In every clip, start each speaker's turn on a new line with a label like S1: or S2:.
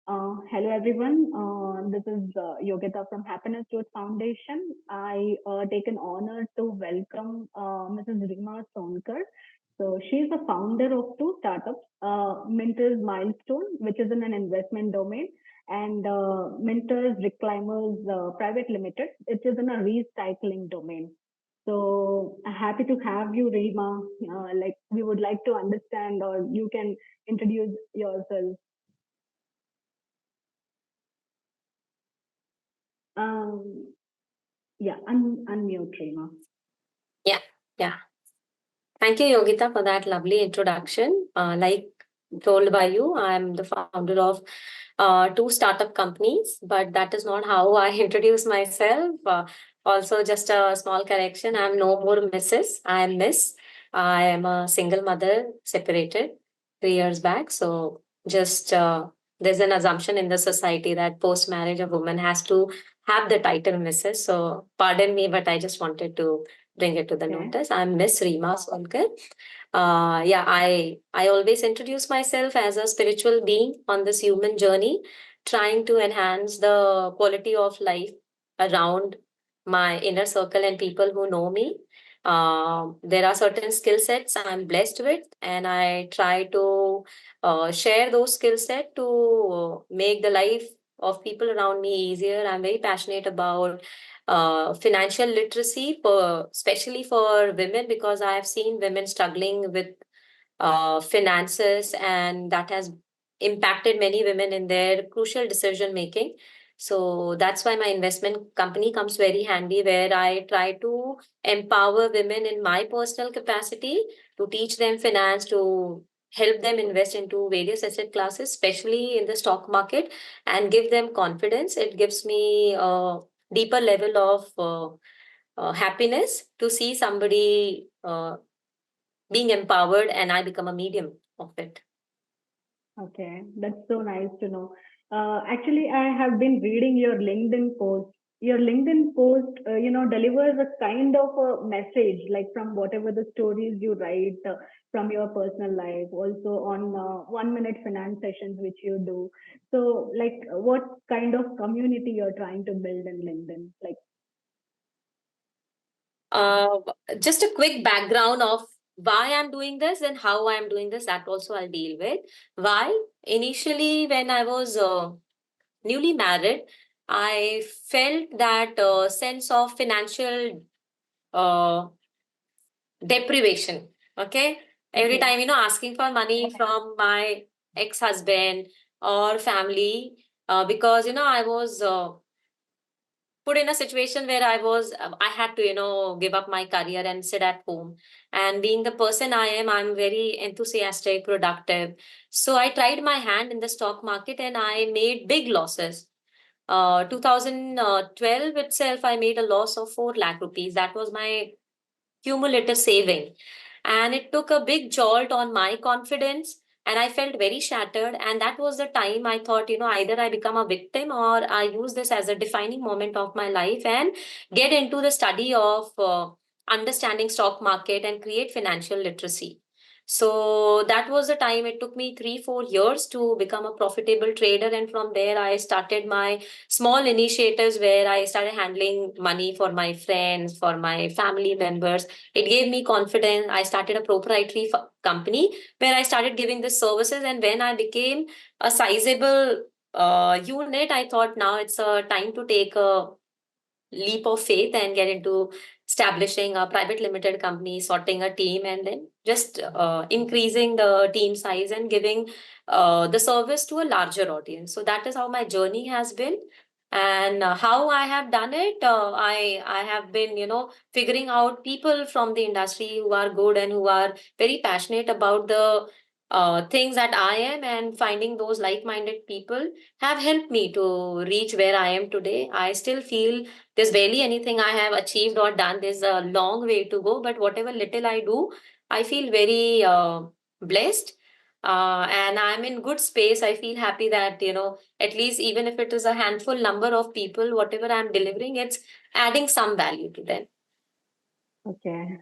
S1: Hello everyone. This is Yogita from Happiness Youth Foundation. I take an honor to welcome Mrs. Reema Sonkar. So she's the founder of two startups, Minter's Milestone, which is in an investment domain, and Minter's Reclaimers Private Limited, which is in a recycling domain. So happy to have you, Reema. Like we would like to understand, or you can introduce yourself. Um, Yeah, unmute Reema.
S2: Yeah, yeah. Thank you, Yogita, for that lovely introduction. Like told by you, I'm the founder of two startup companies, but that is not how I introduce myself. Also, just a small correction, I'm no more Mrs. I am Miss. I am a single mother, separated 3 years back. So, just there's an assumption in the society that post marriage, a woman has to have the title Mrs. So, pardon me, but I just wanted to bring it to the
S1: Okay.
S2: notice. I'm Miss Reema Sonkar. Yeah, I always introduce myself as a spiritual being on this human journey, trying to enhance the quality of life around my inner circle and people who know me. There are certain skill sets I'm blessed with, and I try to share those skill set to make the life of people around me easier. I'm very passionate about financial literacy, for especially for women, because I have seen women struggling with finances, and that has impacted many women in their crucial decision making. So that's why my investment company comes very handy, where I try to empower women in my personal capacity to teach them finance, to help them invest into various asset classes, especially in the stock market, and give them confidence. It gives me a deeper level of happiness to see somebody being empowered, and I become a medium of it.
S1: Okay, that's so nice to know. Actually, I have been reading your LinkedIn post. Your LinkedIn post, delivers a kind of a message, like from whatever the stories you write from your personal life, also on 1 minute finance sessions which you do. So, like, what kind of community you're trying to build in LinkedIn? Like,
S2: Uh, just a quick background of why I'm doing this and how I'm doing this, that also I'll deal with. Why? Initially, when I was newly married, I felt that sense of financial uh, deprivation. Okay. Every
S1: okay,
S2: time, asking for money from my ex-husband or family, because, I was put in a situation where I had to, give up my career and sit at home. And being the person I am, I'm very enthusiastic, productive. So I tried my hand in the stock market and I made big losses. 2012 itself, I made a loss of 4 lakh rupees. That was my cumulative saving. And it took a big jolt on my confidence. And I felt very shattered. And that was the time I thought, either I become a victim or I use this as a defining moment of my life and get into the study of understanding stock market and create financial literacy. So that was the time. It took me 3 4 years to become a profitable trader. And from there, I started my small initiatives where I started handling money for my friends, for my family members. It gave me confidence. I started a proprietary company where I started giving the services. And when I became a sizable unit, I thought now it's a time to take a leap of faith and get into establishing a private limited company, sorting a team, and then just increasing the team size and giving the service to a larger audience. So that is how my journey has been. And how I have done it, I have been, figuring out people from the industry who are good and who are very passionate about the things that I am, and finding those like-minded people have helped me to reach where I am today. I still feel there's barely anything I have achieved or done. There's a long way to go, but whatever little I do, I feel very blessed. And I'm in good space. I feel happy that, at least even if it is a handful number of people, whatever I'm delivering, it's adding some value to them.
S1: okay.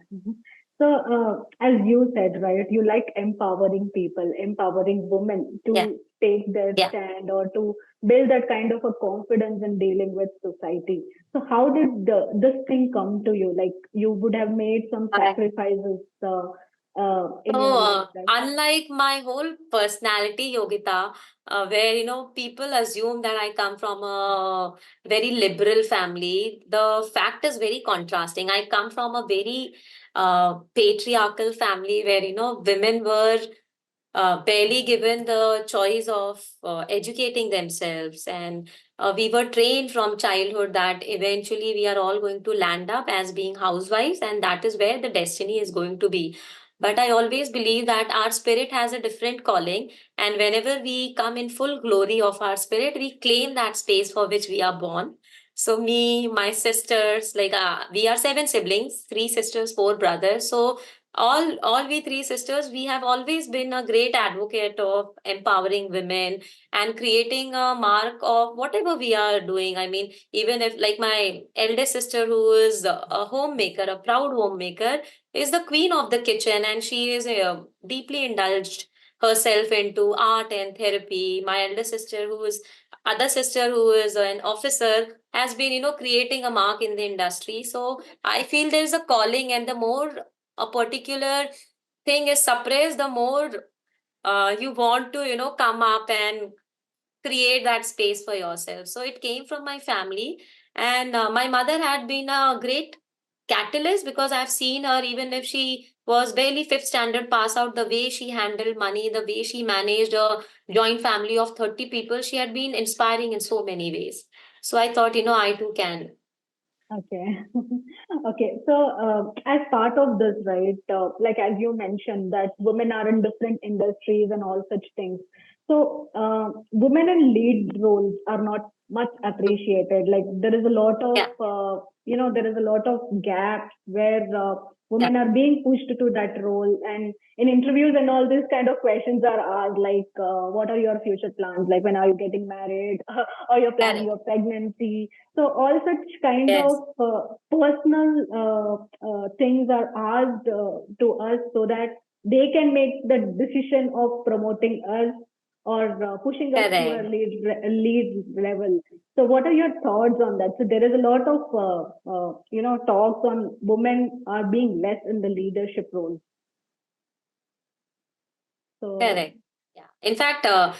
S1: So, as you said, right, you like empowering people, empowering women
S2: Yeah.
S1: to take their
S2: Yeah.
S1: stand or to build that kind of a confidence in dealing with society. So, how did this thing come to you? Like, you would have made some sacrifices in
S2: So,
S1: your life, right?
S2: unlike my whole personality, Yogita, where people assume that I come from a very liberal family, the fact is very contrasting. I come from a very patriarchal family where women were barely given the choice of educating themselves, and we were trained from childhood that eventually we are all going to land up as being housewives, and that is where the destiny is going to be. But I always believe that our spirit has a different calling, and whenever we come in full glory of our spirit, we claim that space for which we are born. So me, my sisters, like we are seven siblings, three sisters, four brothers. So all we three sisters, we have always been a great advocate of empowering women and creating a mark of whatever we are doing. I mean, even if, like, my eldest sister, who is a homemaker, a proud homemaker, is the queen of the kitchen, and she is deeply indulged herself into art and therapy. My elder sister, who is other sister, who is an officer, has been creating a mark in the industry. So I feel there is a calling, and the more a particular thing is suppressed, the more you want to come up and create that space for yourself. So it came from my family, and my mother had been a great catalyst, because I've seen her, even if she was barely fifth standard pass out, the way she handled money, the way she managed a joint family of 30 people, she had been inspiring in so many ways. So I thought, I too can.
S1: Okay. Okay. So, as part of this, right, like as you mentioned, that women are in different industries and all such things. So, women in lead roles are not much appreciated. Like there is a lot of,
S2: Yeah.
S1: there is a lot of gaps where
S2: Yeah.
S1: women are being pushed to that role. And in interviews and all these kind of questions are asked, like, what are your future plans? Like, when are you getting married? Or you're planning
S2: Correct.
S1: your pregnancy? So all such kind of
S2: Yes.
S1: personal things are asked to us so that they can make the decision of promoting us or pushing us to a
S2: Correct.
S1: lead level. So what are your thoughts on that? So there is a lot of talks on women are being less in the leadership role. So
S2: Correct. Yeah. In fact, a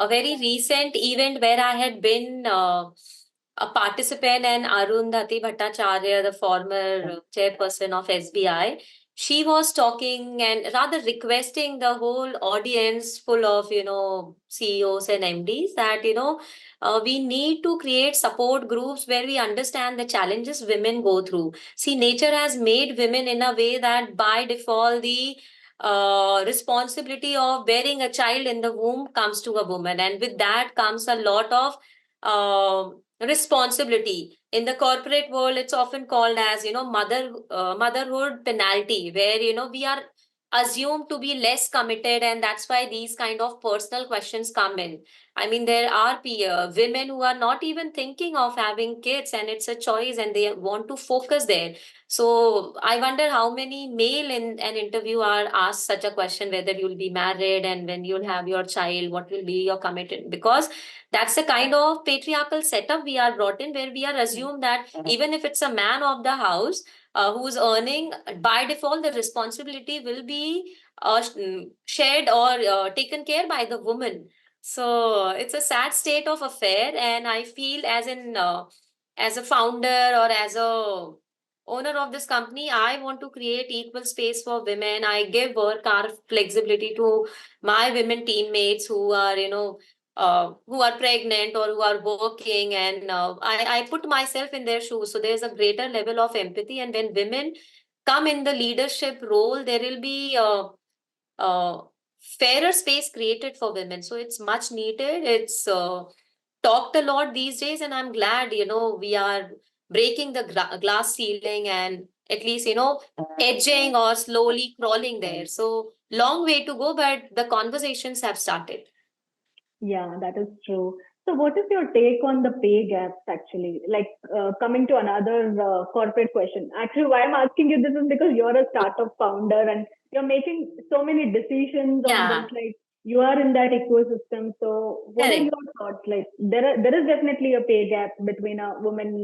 S2: very recent event where I had been a participant, and Arundhati Bhattacharya, the former chairperson of SBI, she was talking and rather requesting the whole audience full of, CEOs and MDs, that, we need to create support groups where we understand the challenges women go through. See, nature has made women in a way that by default, the responsibility of bearing a child in the womb comes to a woman, and with that comes a lot of responsibility. In the corporate world, it's often called as motherhood penalty, where we are assumed to be less committed, and that's why these kind of personal questions come in. I mean, there are women who are not even thinking of having kids, and it's a choice, and they want to focus there. So I wonder how many male in an interview are asked such a question, whether you'll be married and when you'll have your child, what will be your commitment? Because that's the kind of patriarchal setup we are brought in, where we are assumed that even if it's a man of the house who's earning, by default, the responsibility will be shared or taken care by the woman. So it's a sad state of affair, and I feel as a founder or as a owner of this company, I want to create equal space for women. I give work hour flexibility to my women teammates who are, who are pregnant or who are working, and I put myself in their shoes. So there's a greater level of empathy. And when women come in the leadership role, there will be a fairer space created for women. So it's much needed. It's talked a lot these days, and I'm glad we are breaking the glass ceiling, and at least edging or slowly crawling there. So long way to go, but the conversations have started.
S1: yeah, that is true. So, what is your take on the pay gaps actually? Like, coming to another corporate question. Actually, why I'm asking you this is because you're a startup founder and you're making so many decisions on this.
S2: Yeah,
S1: Like, you are in that ecosystem. So, what are
S2: correct.
S1: your thoughts? Like, there is definitely a pay gap between a woman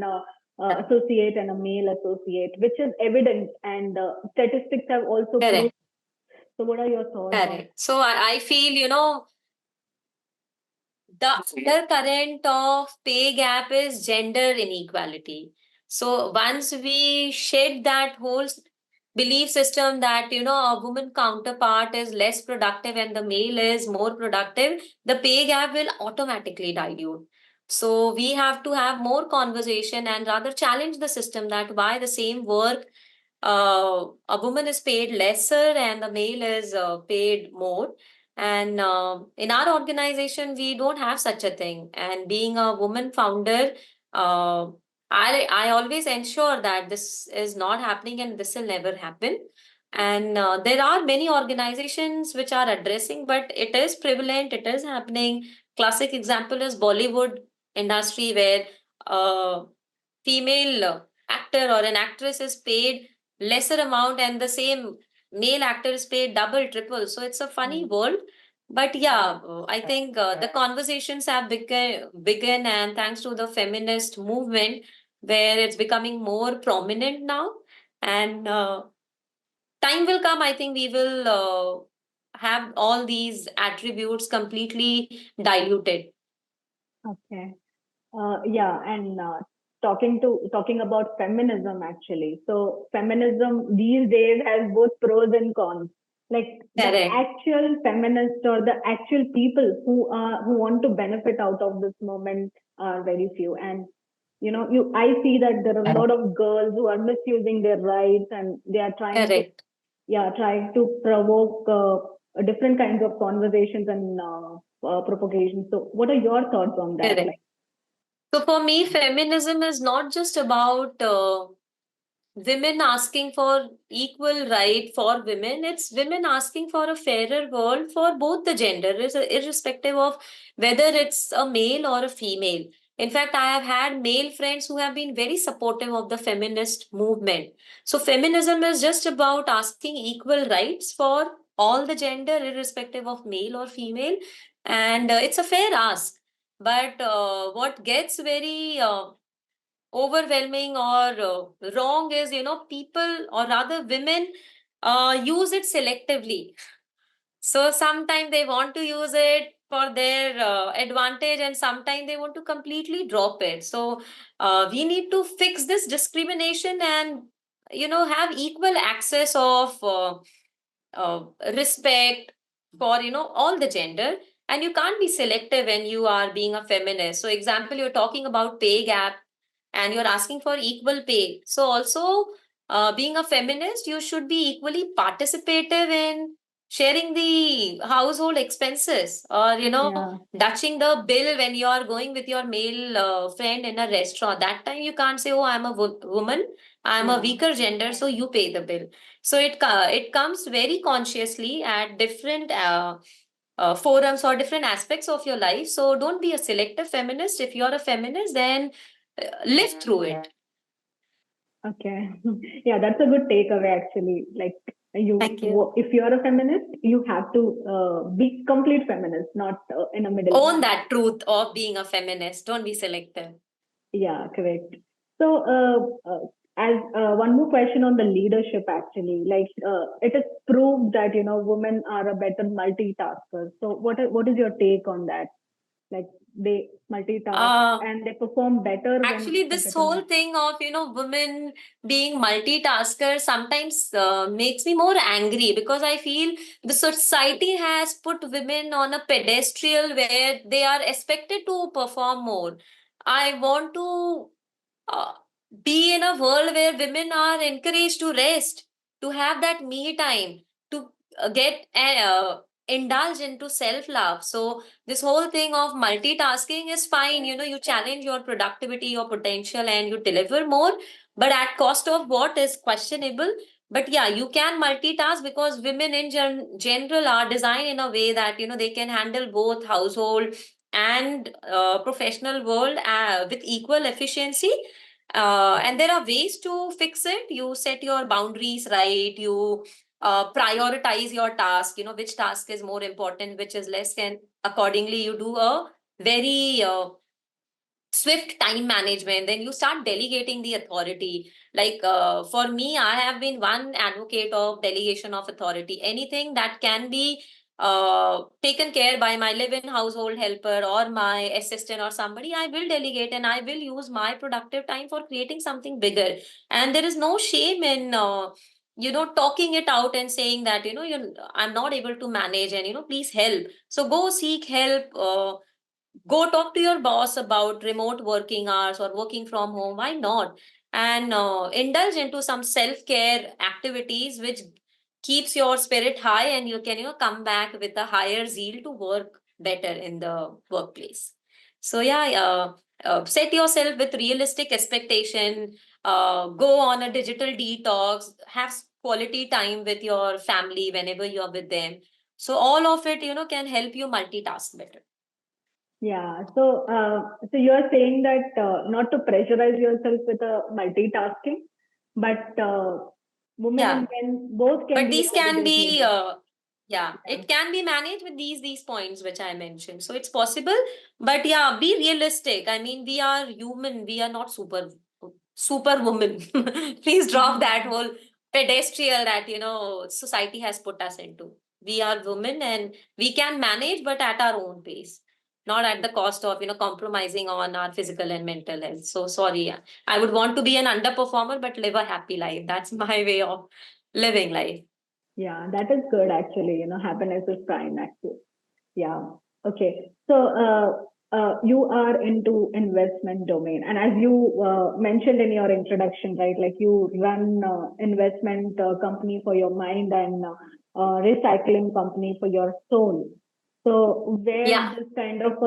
S1: associate and a male associate, which is evident, and statistics have also proved.
S2: Correct.
S1: So, what are your thoughts on?
S2: Correct. So I feel, the undercurrent of pay gap is gender inequality. So once we shed that whole belief system that a woman counterpart is less productive and the male is more productive, the pay gap will automatically dilute. So we have to have more conversation and rather challenge the system that why the same work, a woman is paid lesser and the male is paid more. And in our organization, we don't have such a thing. And being a woman founder, uh, I always ensure that this is not happening and this will never happen. And there are many organizations which are addressing, but it is prevalent, it is happening. Classic example is Bollywood industry where female actor or an actress is paid lesser amount and the same male actor is paid double triple, so it's a funny
S1: Mm.
S2: world. But yeah, I think the conversations have begun, and thanks to the feminist movement where it's becoming more prominent now. And time will come, I think we will have all these attributes completely diluted.
S1: Okay. Yeah, and talking about feminism actually. So feminism these days has both pros and cons. Like the
S2: Correct.
S1: actual feminists or the actual people who want to benefit out of this moment are very few. And you I see that there are a lot of girls who are misusing their rights and they are
S2: Correct.
S1: trying to provoke different kinds of conversations and propagation. So what are your thoughts on that?
S2: Correct. So for me, feminism is not just about women asking for equal right for women. It's women asking for a fairer world for both the gender, irrespective of whether it's a male or a female. In fact, I have had male friends who have been very supportive of the feminist movement. So feminism is just about asking equal rights for all the gender, irrespective of male or female. And it's a fair ask. But what gets very overwhelming or wrong is, people or rather women use it selectively. So sometimes they want to use it for their advantage and sometimes they want to completely drop it. So we need to fix this discrimination and have equal access of uh, respect for all the gender. And you can't be selective when you are being a feminist. So example, you're talking about pay gap and you're asking for equal pay. So also, being a feminist, you should be equally participative in sharing the household expenses or
S1: Yeah,
S2: dutching the bill when you are going with your male friend in a restaurant. That time you can't say, oh, I'm a woman, I'm a
S1: yeah.
S2: weaker gender, so you pay the bill. So it comes very consciously at different forums or different aspects of your life. So don't be a selective feminist. If you're a feminist, then live through it.
S1: Okay. Yeah, that's a good takeaway actually. Like
S2: Thank you.
S1: if you're a feminist, you have to be complete feminist, not in a middle.
S2: Own that truth of being a feminist. Don't be selective.
S1: Yeah, correct. So, as one more question on the leadership, actually, like it is proved that women are a better multitasker. So, what is your take on that? Like they multitask
S2: Uh,
S1: and they perform better when
S2: Actually, this
S1: compared to
S2: whole
S1: men.
S2: thing of women being multitaskers sometimes makes me more angry because I feel the society has put women on a pedestal where they are expected to perform more. I want to uh, be in a world where women are encouraged to rest, to have that me time, to get indulge into self love. So this whole thing of multitasking is fine. You challenge your productivity, your potential, and you deliver more, but at cost of what is questionable. But yeah, you can multitask because women in general are designed in a way that they can handle both household and professional world with equal efficiency. And there are ways to fix it. You set your boundaries right. You prioritize your task, which task is more important, which is less, and accordingly you do a very swift time management. Then you start delegating the authority. Like for me, I have been one advocate of delegation of authority. Anything that can be taken care by my live-in household helper or my assistant or somebody, I will delegate, and I will use my productive time for creating something bigger. And there is no shame in talking it out and saying that I'm not able to manage, and please help. So go seek help. Go talk to your boss about remote working hours or working from home. Why not? And indulge into some self-care activities which keeps your spirit high, and you can come back with a higher zeal to work better in the workplace. So yeah, set yourself with realistic expectation. Go on a digital detox. Have quality time with your family whenever you are with them. So all of it can help you multitask better.
S1: Yeah. So you're saying that not to pressurize yourself with a multitasking, but women
S2: Yeah.
S1: and men both can
S2: But
S1: be
S2: these
S1: a very
S2: can
S1: great
S2: be
S1: leaders.
S2: yeah,
S1: Yeah.
S2: it can be managed with these points which I mentioned. So it's possible, but yeah, be realistic. I mean, we are human, we are not superwoman. Please drop that whole pedestrian that society has put us into. We are women and we can manage, but at our own pace, not at the cost of compromising on our physical and mental health. So sorry, yeah. I would want to be an underperformer but live a happy life. That's my way of living life.
S1: Yeah, that is good actually. Happiness is prime actually. Yeah. Okay. So you are into investment domain, and as you mentioned in your introduction, right? Like you run investment company for your mind and recycling company for your soul. So where
S2: Yeah.
S1: this kind of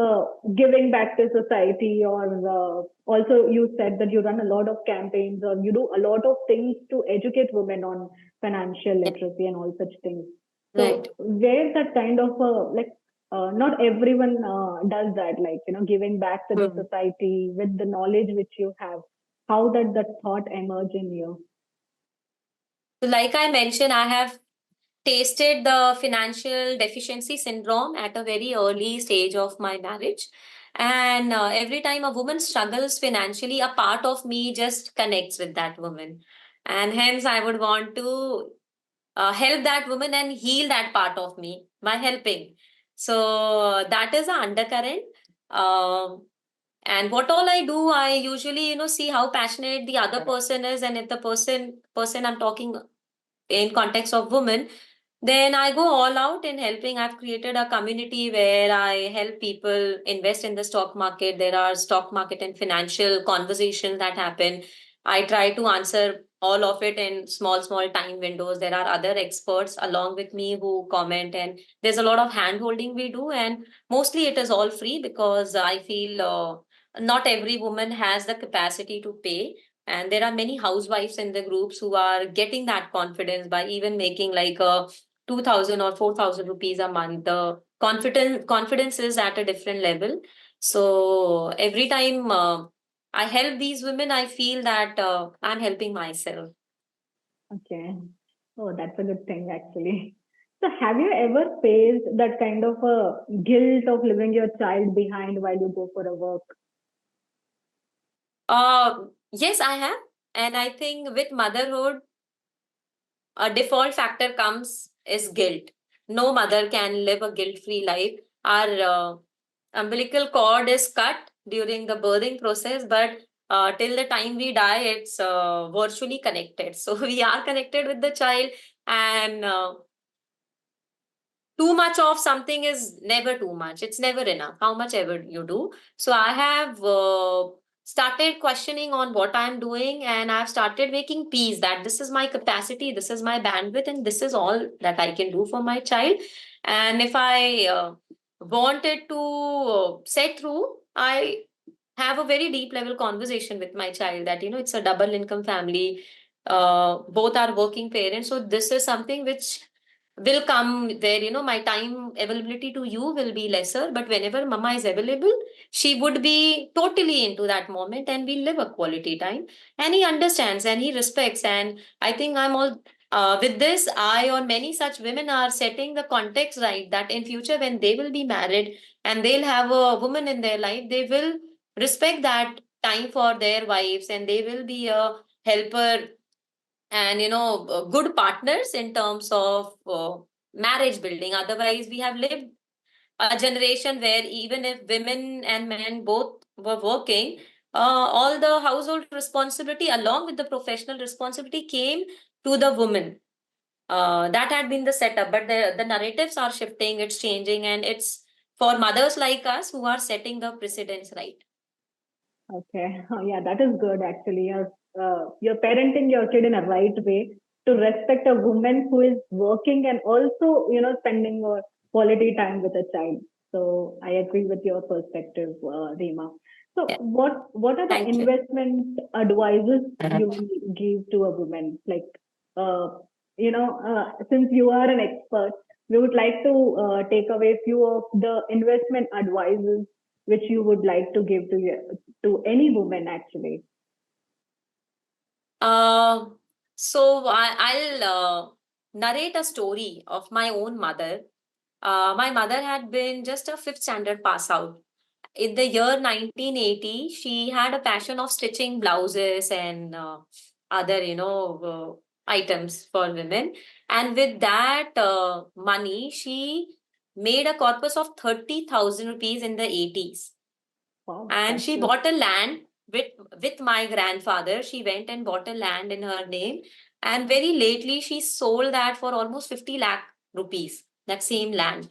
S1: giving back to society, or also you said that you run a lot of campaigns, or you do a lot of things to educate women on financial
S2: Yeah.
S1: literacy and all such things.
S2: Right.
S1: So where that kind of like not everyone does that, like giving back to the
S2: Hmm.
S1: society with the knowledge which you have. How did that thought emerge in you?
S2: So like I mentioned, I have tasted the financial deficiency syndrome at a very early stage of my marriage. And every time a woman struggles financially, a part of me just connects with that woman. And hence, I would want to help that woman and heal that part of me by helping. So that is an undercurrent. Um, and what all I do, I usually see how passionate the other person is, and if the person I'm talking in context of women, then I go all out in helping. I've created a community where I help people invest in the stock market. There are stock market and financial conversations that happen. I try to answer all of it in small time windows. There are other experts along with me who comment, and there's a lot of hand holding we do. And mostly it is all free because I feel not every woman has the capacity to pay, and there are many housewives in the groups who are getting that confidence by even making like a 2,000 or 4,000 rupees a month. The confidence is at a different level. So every time I help these women, I feel that I'm helping myself.
S1: Okay. Oh, that's a good thing actually. So have you ever faced that kind of a guilt of leaving your child behind while you go for a work?
S2: Yes, I have. And I think with motherhood, a default factor comes is guilt. No mother can live a guilt-free life. Our umbilical cord is cut during the birthing process, but till the time we die, it's virtually connected. So we are connected with the child, and too much of something is never too much. It's never enough, how much ever you do. So I have started questioning on what I'm doing, and I've started making peace that this is my capacity, this is my bandwidth, and this is all that I can do for my child. And if I wanted to set through, I have a very deep level conversation with my child that it's a double income family. Both are working parents, so this is something which will come where, my time availability to you will be lesser, but whenever mama is available, she would be totally into that moment and we live a quality time. And he understands and he respects. And I think I'm all with this, I or many such women are setting the context right, that in future when they will be married and they'll have a woman in their life, they will respect that time for their wives, and they will be a helper and good partners in terms of marriage building. Otherwise we have lived a generation where even if women and men both were working, all the household responsibility along with the professional responsibility came to the woman. That had been the setup, but the narratives are shifting, it's changing, and it's for mothers like us who are setting the precedents right.
S1: Okay. Yeah, that is good actually. You're parenting your kid in a right way to respect a woman who is working and also, spending quality time with a child. So I agree with your perspective, Reema. So
S2: Yeah,
S1: what are the
S2: thank you.
S1: investment advices you will give to a woman? Like, since you are an expert, we would like to take away few of the investment advices which you would like to give to any woman actually.
S2: Uh, I'll narrate a story of my own mother. My mother had been just a fifth standard pass out. In the year 1980, she had a passion of stitching blouses and other, items for women. And with that money, she made a corpus of 30,000 rupees in the 80s,
S1: Wow,
S2: and
S1: that's
S2: she
S1: good.
S2: bought a land with my grandfather. She went and bought a land in her name, and very lately she sold that for almost 50 lakh rupees, that same land.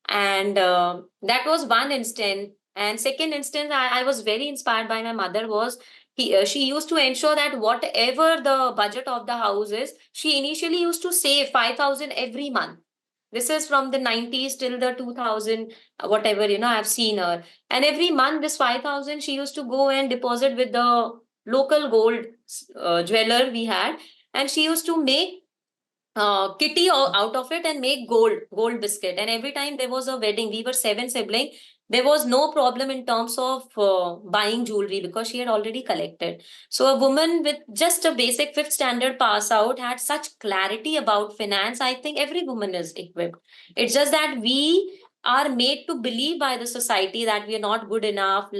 S2: And that was one instant. And second instance, I was very inspired by my mother was, she used to ensure that whatever the budget of the house is, she initially used to save 5,000 every month. This is from the 90s till the 2000, whatever, I've seen her. And every month, this 5,000, she used to go and deposit with the local gold jeweler we had. And she used to make kitty out of it and make gold biscuit. And every time there was a wedding, we were seven siblings, there was no problem in terms of buying jewelry because she had already collected. So a woman with just a basic fifth standard pass out had such clarity about finance. I think every woman is equipped. It's just that we are made to believe by the society that we are not good enough.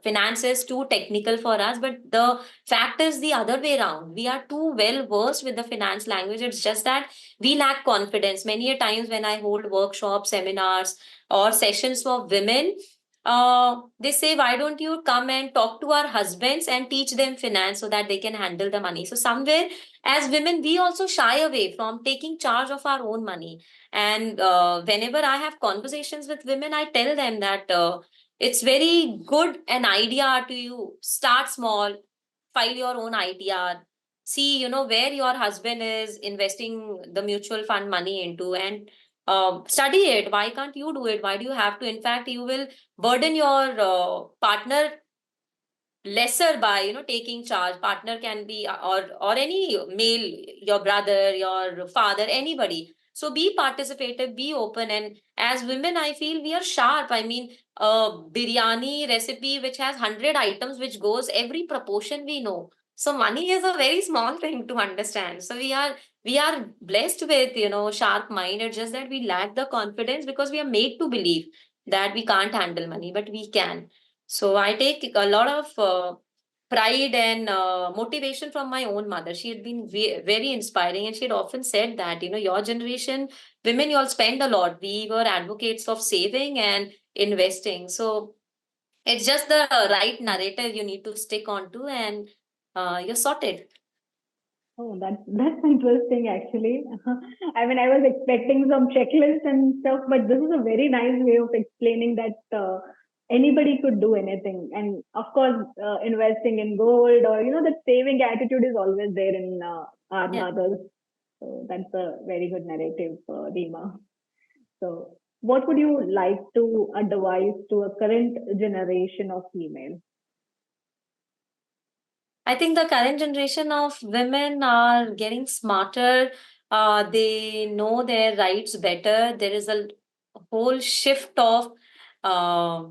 S2: Finance is too technical for us, but the fact is the other way around. We are too well versed with the finance language. It's just that we lack confidence. Many a times when I hold workshops, seminars, or sessions for women, they say, why don't you come and talk to our husbands and teach them finance so that they can handle the money? So somewhere, as women, we also shy away from taking charge of our own money. And whenever I have conversations with women, I tell them that it's very good an idea to you start small, file your own ITR, see, where your husband is investing the mutual fund money into, and study it. Why can't you do it? Why do you have to? In fact, you will burden your partner lesser by taking charge. Partner can be or any male, your brother, your father, anybody. So be participative, be open. And as women, I feel we are sharp. I mean, a biryani recipe which has 100 items which goes every proportion we know. So money is a very small thing to understand. So we are blessed with sharp mind. It's just that we lack the confidence because we are made to believe that we can't handle money, but we can. So I take a lot of pride and motivation from my own mother. She had been very inspiring, and she had often said that, your generation, women, you all spend a lot. We were advocates of saving and investing. So it's just the right narrative you need to stick on to, and you're sorted.
S1: Oh, that's interesting actually. I mean, I was expecting some checklists and stuff, but this is a very nice way of explaining that anybody could do anything. And of course, investing in gold or that saving attitude is always there in our
S2: Yeah.
S1: mothers. So that's a very good narrative, Reema. So, what would you like to advise to a current generation of female?
S2: I think the current generation of women are getting smarter. They know their rights better. There is a whole shift of uh,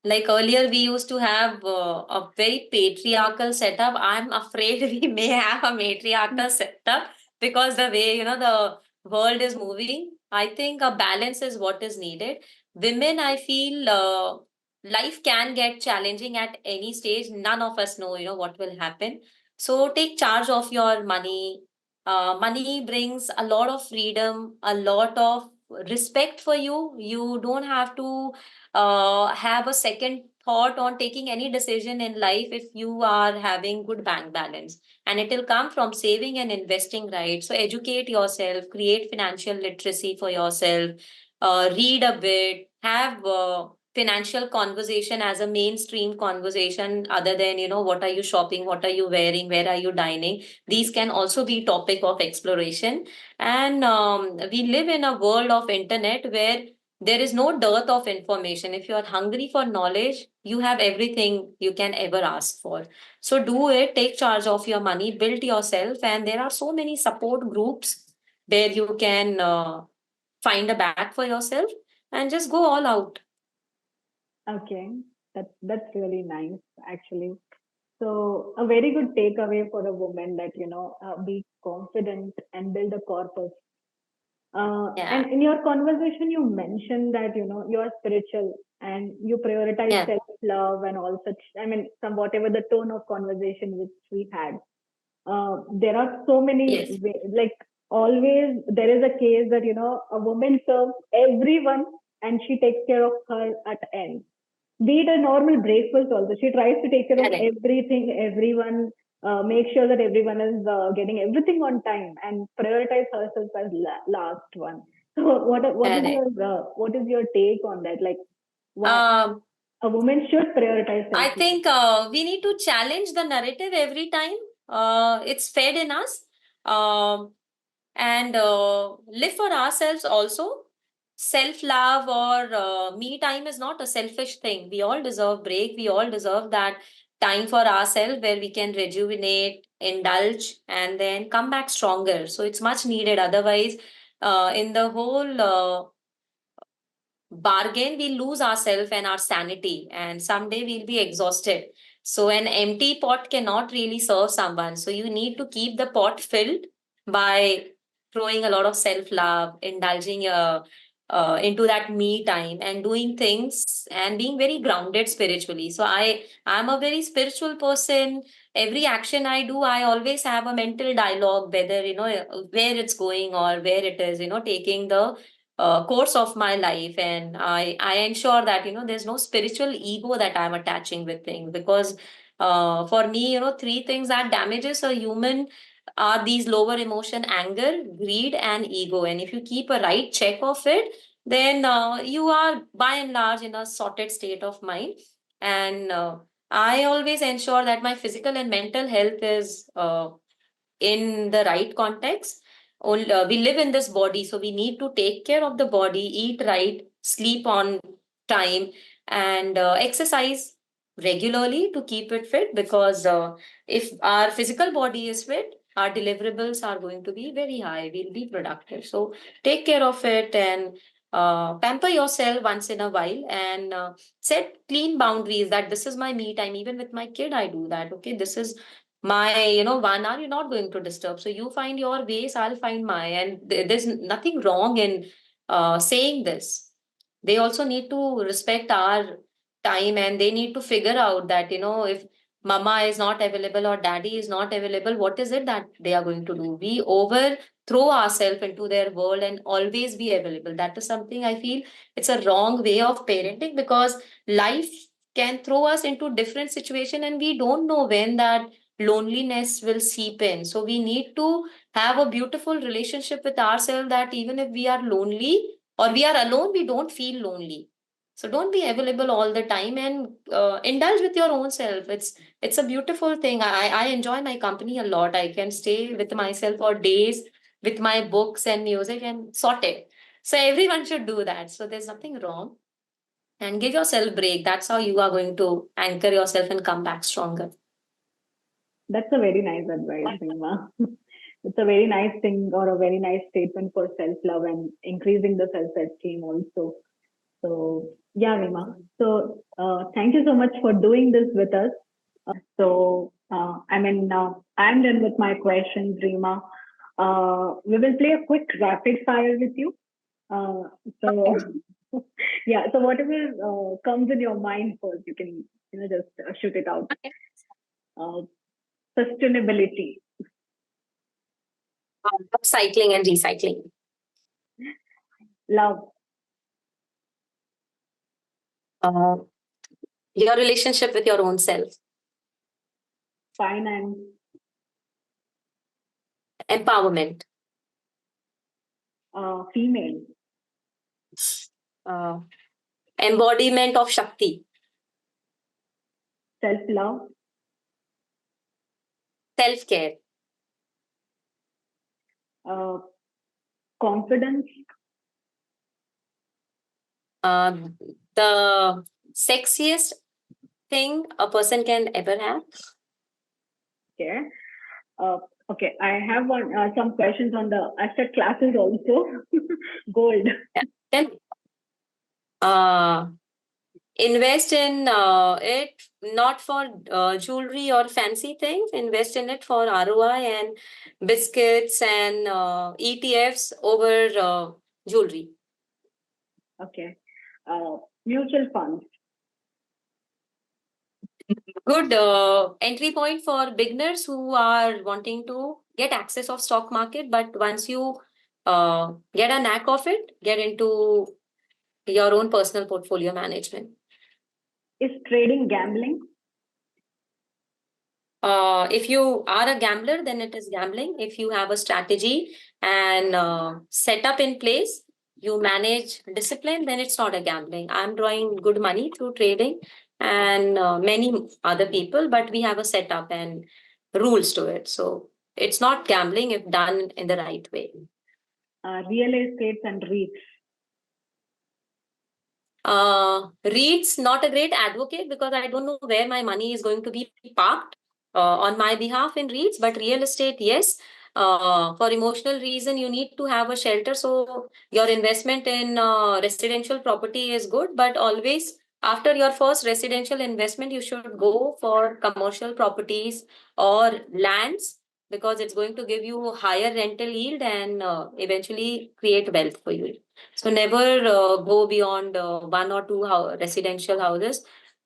S2: like earlier, we used to have a very patriarchal setup. I'm afraid we may have a matriarchal setup because the way, the world is moving. I think a balance is what is needed. Women, I feel life can get challenging at any stage. None of us know, what will happen. So take charge of your money. Money brings a lot of freedom, a lot of respect for you. You don't have to have a second thought on taking any decision in life if you are having good bank balance, and it will come from saving and investing, right? So educate yourself, create financial literacy for yourself, read a bit, have financial conversation as a mainstream conversation, other than what are you shopping, what are you wearing, where are you dining. These can also be topic of exploration. And we live in a world of internet where there is no dearth of information. If you are hungry for knowledge, you have everything you can ever ask for. So do it, take charge of your money, build yourself, and there are so many support groups where you can find a bag for yourself and just go all out.
S1: Okay, that's really nice, actually. So a very good takeaway for a woman that be confident and build a corpus. And
S2: Yeah,
S1: in your conversation, you mentioned that you are spiritual and you prioritize
S2: yeah,
S1: self love and all such. I mean, some whatever the tone of conversation which we had. There are so many
S2: yes,
S1: like always there is a case that a woman serves everyone and she takes care of her at the end, be it a normal breakfast also. She tries to take care of
S2: correct,
S1: everything, everyone, make sure that everyone is getting everything on time and prioritize herself as last one. So
S2: correct.
S1: what is your take on that? Like, why
S2: Um,
S1: a woman should prioritize
S2: I
S1: self love?
S2: think we need to challenge the narrative every time. It's fed in us. Um, and live for ourselves also. Self love or me time is not a selfish thing. We all deserve break. We all deserve that time for ourselves where we can rejuvenate, indulge, and then come back stronger. So it's much needed. Otherwise, in the whole bargain, we lose ourselves and our sanity, and someday we'll be exhausted. So an empty pot cannot really serve someone. So you need to keep the pot filled by throwing a lot of self love, indulging into that me time, and doing things and being very grounded spiritually. So I'm a very spiritual person. Every action I do, I always have a mental dialogue, whether where it's going or where it is taking the course of my life. And I ensure that there's no spiritual ego that I'm attaching with things, because for me three things that damages a human are these lower emotion: anger, greed, and ego. And if you keep a right check of it, then you are by and large in a sorted state of mind. And I always ensure that my physical and mental health is in the right context. We live in this body, so we need to take care of the body, eat right, sleep on time, and exercise regularly to keep it fit. Because if our physical body is fit, our deliverables are going to be very high. We'll be productive. So take care of it and pamper yourself once in a while, and set clean boundaries that this is my me time. Even with my kid, I do that. Okay, this is my 1 hour you're not going to disturb, so you find your ways, I'll find my. And there's nothing wrong in saying this. They also need to respect our time, and they need to figure out that if mama is not available or daddy is not available, what is it that they are going to do? We over throw ourselves into their world and always be available. That is something I feel it's a wrong way of parenting, because life can throw us into different situation and we don't know when that loneliness will seep in. So we need to have a beautiful relationship with ourselves, that even if we are lonely or we are alone, we don't feel lonely. So don't be available all the time, and indulge with your own self. It's a beautiful thing. I enjoy my company a lot. I can stay with myself for days with my books and music and sort it. So everyone should do that. So there's nothing wrong. And give yourself break. That's how you are going to anchor yourself and come back stronger.
S1: That's a very nice advice, Reema. It's a very nice thing or a very nice statement for self love and increasing the self esteem also. So, yeah, Reema. So, thank you so much for doing this with us. I'm done with my questions, Reema. We will play a quick rapid fire with you. Uh, so, yeah, so whatever comes in your mind first, you can, just shoot it out. Uh, Sustainability,
S2: Cycling and recycling.
S1: love,
S2: Uh, your relationship with your own self.
S1: finance,
S2: Empowerment.
S1: female,
S2: Uh, embodiment of Shakti.
S1: self love,
S2: Self care.
S1: uh, confidence,
S2: Uh, the sexiest thing a person can ever have.
S1: okay. Uh, okay, I have some questions on the asset classes also. Gold,
S2: Yeah. Then invest in it not for jewelry or fancy things. Invest in it for ROI and biscuits and ETFs over jewelry.
S1: okay. Mutual funds,
S2: Good entry point for beginners who are wanting to get access of stock market. But once you get a knack of it, get into your own personal portfolio management.
S1: is trading gambling?
S2: If you are a gambler, then it is gambling. If you have a strategy and setup in place, you manage discipline, then it's not a gambling. I'm drawing good money through trading and many other people, but we have a setup and rules to it. So it's not gambling if done in the right way.
S1: Real estate and REITs,
S2: REITs, not a great advocate because I don't know where my money is going to be parked on my behalf in REITs, but real estate, yes. For emotional reason, you need to have a shelter. So your investment in residential property is good, but always after your first residential investment, you should go for commercial properties or lands because it's going to give you higher rental yield and eventually create wealth for you. So never go beyond one or two residential houses.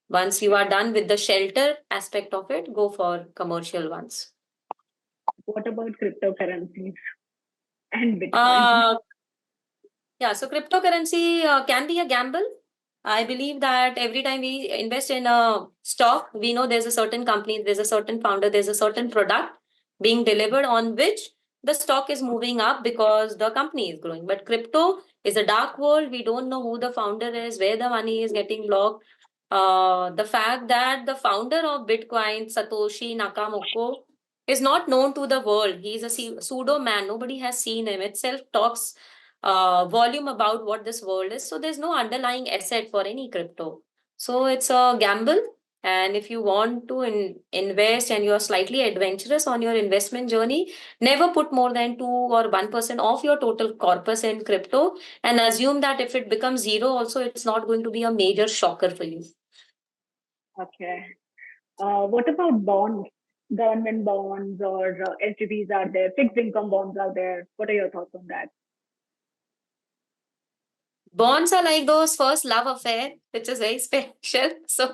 S2: Once you are done with the shelter aspect of it, go for commercial ones.
S1: what about cryptocurrencies and Bitcoin?
S2: Uh, yeah, so cryptocurrency can be a gamble. I believe that every time we invest in a stock, we know there's a certain company, there's a certain founder, there's a certain product being delivered on which the stock is moving up because the company is growing. But crypto is a dark world. We don't know who the founder is, where the money is getting locked. The fact that the founder of Bitcoin, Satoshi Nakamoto, is not known to the world. He's a pseudo man. Nobody has seen him. Itself talks volume about what this world is. So there's no underlying asset for any crypto. So it's a gamble. And if you want to invest and you are slightly adventurous on your investment journey, never put more than 2 or 1% of your total corpus in crypto and assume that if it becomes zero, also it's not going to be a major shocker for you.
S1: Okay. What about bonds? Government bonds or SGBs are there, fixed income bonds are there. What are your thoughts on that?
S2: Bonds are like those first love affair, which is very special. So,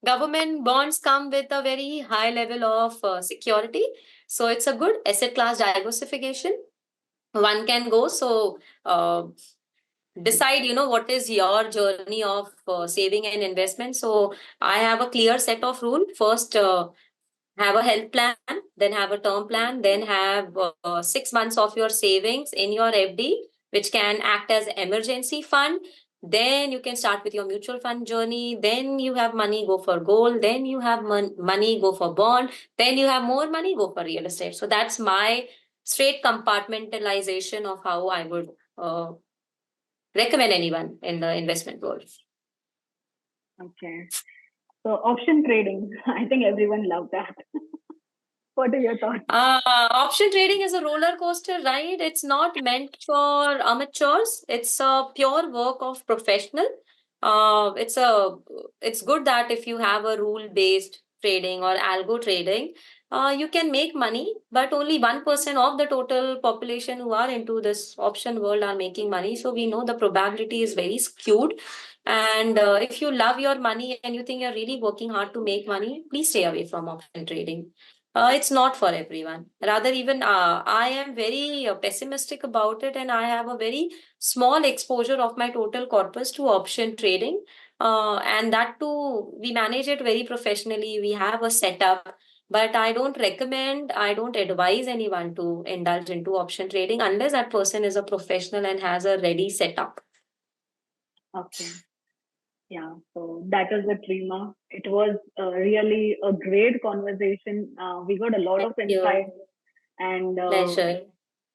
S2: government bonds come with a very high level of security. So, it's a good asset class diversification. One can go. So, decide, what is your journey of saving and investment. So, I have a clear set of rule. First, have a health plan, then have a term plan, then have 6 months of your savings in your FD, which can act as emergency fund. Then you can start with your mutual fund journey. Then you have money, go for gold. Then you have money, go for bond. Then you have more money, go for real estate. So that's my straight compartmentalization of how I would recommend anyone in the investment world.
S1: Okay. So option trading, I think everyone loved that. What are your thoughts?
S2: Option trading is a roller coaster ride. It's not meant for amateurs. It's a pure work of professional. It's good that if you have a rule based trading or algo trading, you can make money, but only 1% of the total population who are into this option world are making money. So we know the probability is very skewed. And if you love your money and you think you're really working hard to make money, please stay away from option trading. It's not for everyone. Rather, even I am very pessimistic about it, and I have a very small exposure of my total corpus to option trading. And that too, we manage it very professionally. We have a setup, but I don't recommend, I don't advise anyone to indulge into option trading unless that person is a professional and has a ready setup.
S1: Okay. Yeah, so that is it, Reema. It was really a great conversation. We got a lot
S2: Thank
S1: of insight,
S2: you.
S1: and
S2: Pleasure.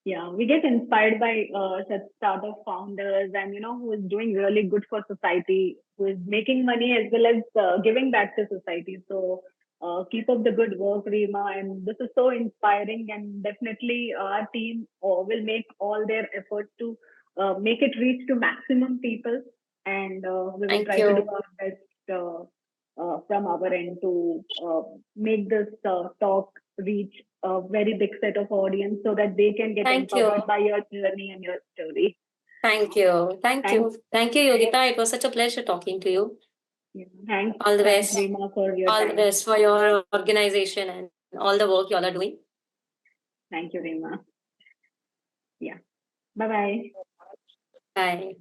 S1: yeah, we get inspired by such startup founders, and who is doing really good for society, who is making money as well as giving back to society. So keep up the good work, Reema, and this is so inspiring. And definitely, our team will make all their efforts to make it reach to maximum people, and we will
S2: Thank
S1: try to do
S2: you.
S1: our best from our end to make this talk reach a very big set of audience so that they can get
S2: Thank you.
S1: empowered by your journey and your story.
S2: Thank you. Thank
S1: Thanks,
S2: you. Thank you, Yogita. It was such a pleasure talking to you.
S1: yeah, thanks,
S2: All the
S1: thanks,
S2: best.
S1: Reema, for your
S2: All the
S1: time.
S2: best for your organization and all the work you all are doing.
S1: Thank you, Reema. Yeah, bye bye.
S2: Bye.